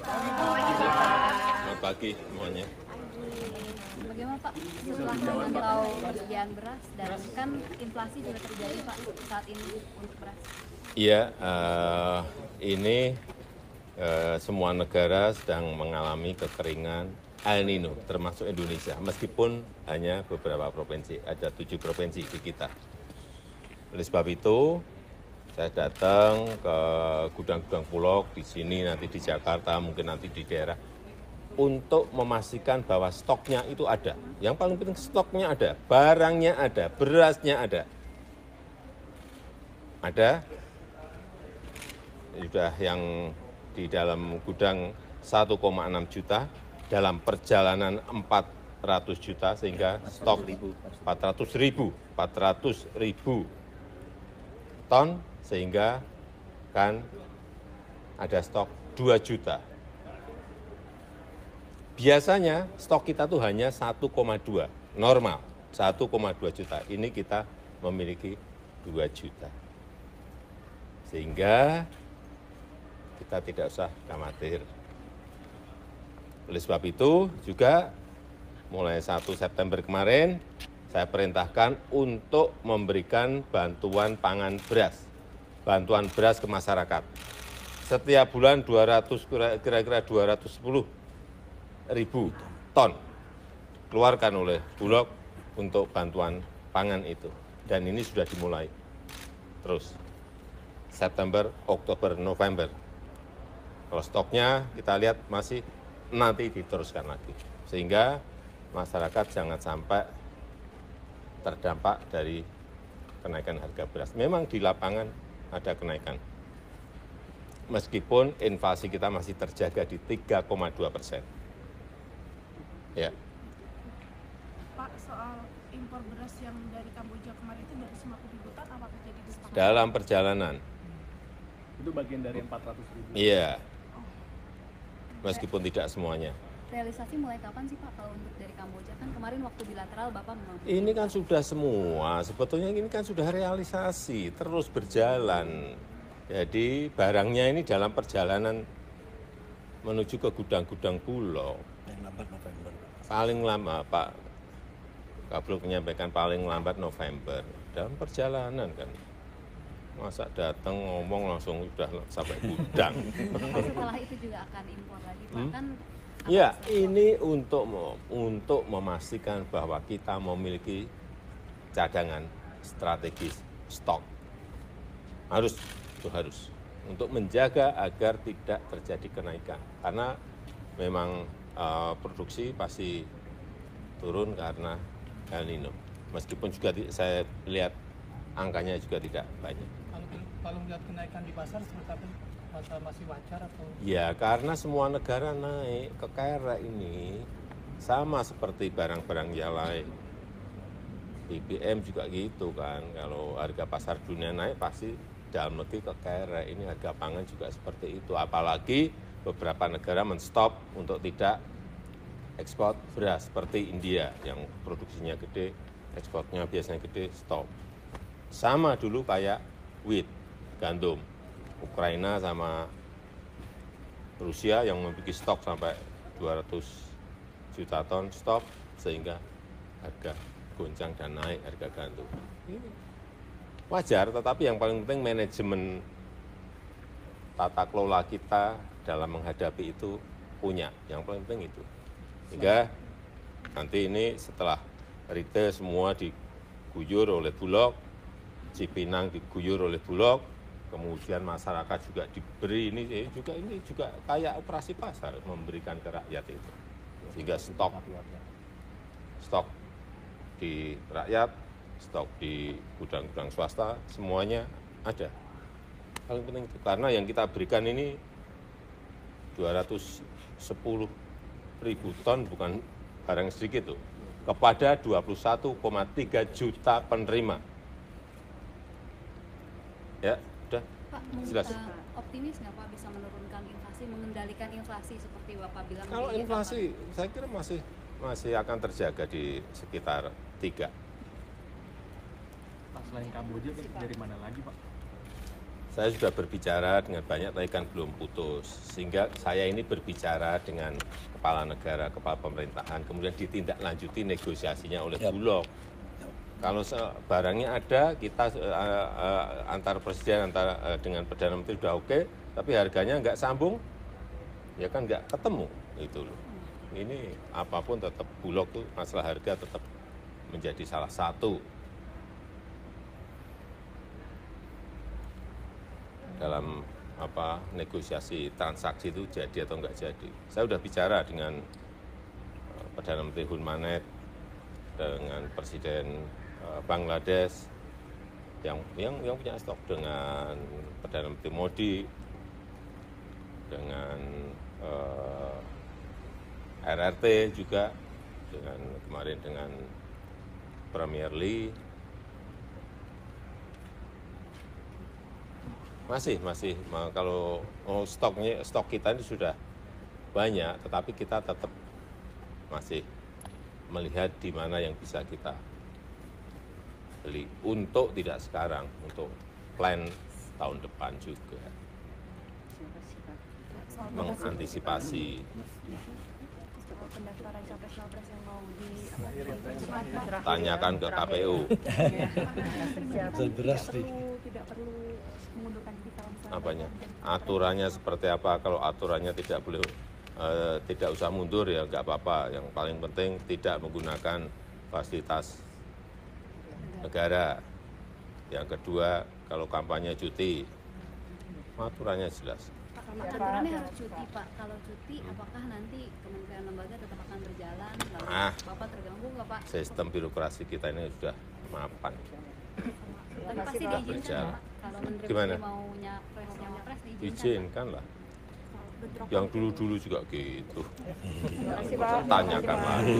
Selamat pagi semuanya. Bagaimana Pak setelah memantau persediaan beras dan kan inflasi juga terjadi Pak saat ini untuk beras? Iya, ini semua negara sedang mengalami kekeringan El Nino, termasuk Indonesia, meskipun hanya beberapa provinsi, ada 7 provinsi di kita. Oleh sebab itu, saya datang ke gudang-gudang Bulog di sini, nanti di Jakarta, mungkin nanti di daerah, untuk memastikan bahwa stoknya itu ada. Yang paling penting stoknya ada, barangnya ada, berasnya ada. Ada, sudah yang di dalam gudang 1,6 juta, dalam perjalanan 400 juta, sehingga stok 400 ribu ton, sehingga kan ada stok 2 juta. Biasanya stok kita tuh hanya 1,2, normal 1,2 juta. Ini kita memiliki 2 juta. Sehingga kita tidak usah khawatir. Oleh sebab itu juga mulai 1 September kemarin saya perintahkan untuk memberikan bantuan pangan beras, bantuan beras ke masyarakat. Setiap bulan 200, kira-kira 210 ribu ton keluarkan oleh Bulog untuk bantuan pangan itu. Dan ini sudah dimulai terus September, Oktober, November. Kalau stoknya kita lihat masih nanti diteruskan lagi. Sehingga masyarakat jangan sampai terdampak dari kenaikan harga beras. Memang di lapangan ada kenaikan. Meskipun inflasi kita masih terjaga di 3,2%. Ya. Pak, soal impor beras yang dari Kamboja kemarin itu dari 50.000 ton, apakah jadi disepakati? Dalam perjalanan. Itu bagian dari 400.000. Iya. Meskipun tidak semuanya. Realisasi mulai kapan sih Pak kalau untuk dari Kamboja? Kan kemarin waktu bilateral Bapak memang... Ini kan sudah semua, sebetulnya ini kan sudah realisasi, terus berjalan. Jadi barangnya ini dalam perjalanan menuju ke gudang-gudang Bulog. Yang lambat November. Paling lama Pak Kabulok menyampaikan paling lambat November. Dalam perjalanan kan. Masa datang ngomong langsung sudah sampai gudang. Setelah itu juga akan impor lagi Pak? Kan Ya, ini untuk memastikan bahwa kita memiliki cadangan strategis stok. Itu harus. Untuk menjaga agar tidak terjadi kenaikan. Karena memang produksi pasti turun karena El Nino. Meskipun juga saya lihat angkanya juga tidak banyak. Kalau melihat kenaikan di pasar seperti apa? Masih wajar atau? Ya, karena semua negara naik, kekerek ini sama seperti barang-barang yang lain. BBM juga gitu kan, kalau harga pasar dunia naik pasti dalam negeri kekerek. Ini harga pangan juga seperti itu. Apalagi beberapa negara menstop untuk tidak ekspor beras seperti India yang produksinya gede, ekspornya biasanya gede, stop. Sama dulu kayak wheat, gandum. Ukraina sama Rusia yang memiliki stok sampai 200 juta ton stok, sehingga harga goncang dan naik harga gandum. Ini wajar, tetapi yang paling penting manajemen tata kelola kita dalam menghadapi itu punya. Yang paling penting itu. Sehingga nanti ini setelah retail semua diguyur oleh Bulog, Cipinang diguyur oleh Bulog, kemudian masyarakat juga diberi ini juga kayak operasi pasar memberikan ke rakyat itu. Sehingga stok di rakyat, stok di gudang-gudang swasta, semuanya ada. Paling penting itu, karena yang kita berikan ini 210 ribu ton, bukan barang sedikit tuh, kepada 21,3 juta penerima. Ya, udah. Pak, Jelas. Optimis nggak Pak bisa menurunkan inflasi, mengendalikan inflasi seperti Bapak bilang? Kalau di inflasi, saya kira masih akan terjaga di sekitar 3. Pak, selain Kamboja dari mana lagi Pak? Saya sudah berbicara dengan banyak, tapi kan belum putus. Sehingga saya ini berbicara dengan kepala negara, kepala pemerintahan, kemudian ditindaklanjuti negosiasinya oleh Bulog. Kalau barangnya ada, kita antar presiden, dengan Perdana Menteri sudah oke, tapi harganya nggak sambung, ya kan nggak ketemu. Itu loh. Ini apapun tetap Bulog tuh masalah harga tetap menjadi salah satu dalam negosiasi transaksi itu jadi atau enggak jadi. Saya sudah bicara dengan Perdana Menteri Hun Manet, dengan Presiden Bangladesh yang punya stok, dengan Perdana Menteri Modi, dengan RRT juga, kemarin dengan Premier Lee. Masih kalau stok kita ini sudah banyak, tetapi kita tetap masih melihat di mana yang bisa kita beli untuk tidak sekarang, untuk plan tahun depan juga mengantisipasi. Pendaftaran capres-capres yang mau Tanyakan ke KPU. tidak perlu mengundurkan diri kalau misalnya Apanya? Aturannya seperti apa? Kalau aturannya tidak boleh, tidak usah mundur ya nggak apa-apa. Yang paling penting tidak menggunakan fasilitas negara. Yang kedua, kalau kampanye cuti, aturannya jelas. aturannya harus cuti Pak. Kalau cuti, apakah nanti kementerian lembaga tetap akan berjalan? Lalu Bapak terganggu nggak Pak? Sistem birokrasi kita ini sudah mapan. Tapi pasti diizinkan berjalan. Pak. Kalau menteri Gimana? mau nyapres diizinkan. Izinkan lah. Yang dulu-dulu juga gitu. Tanyakan lagi.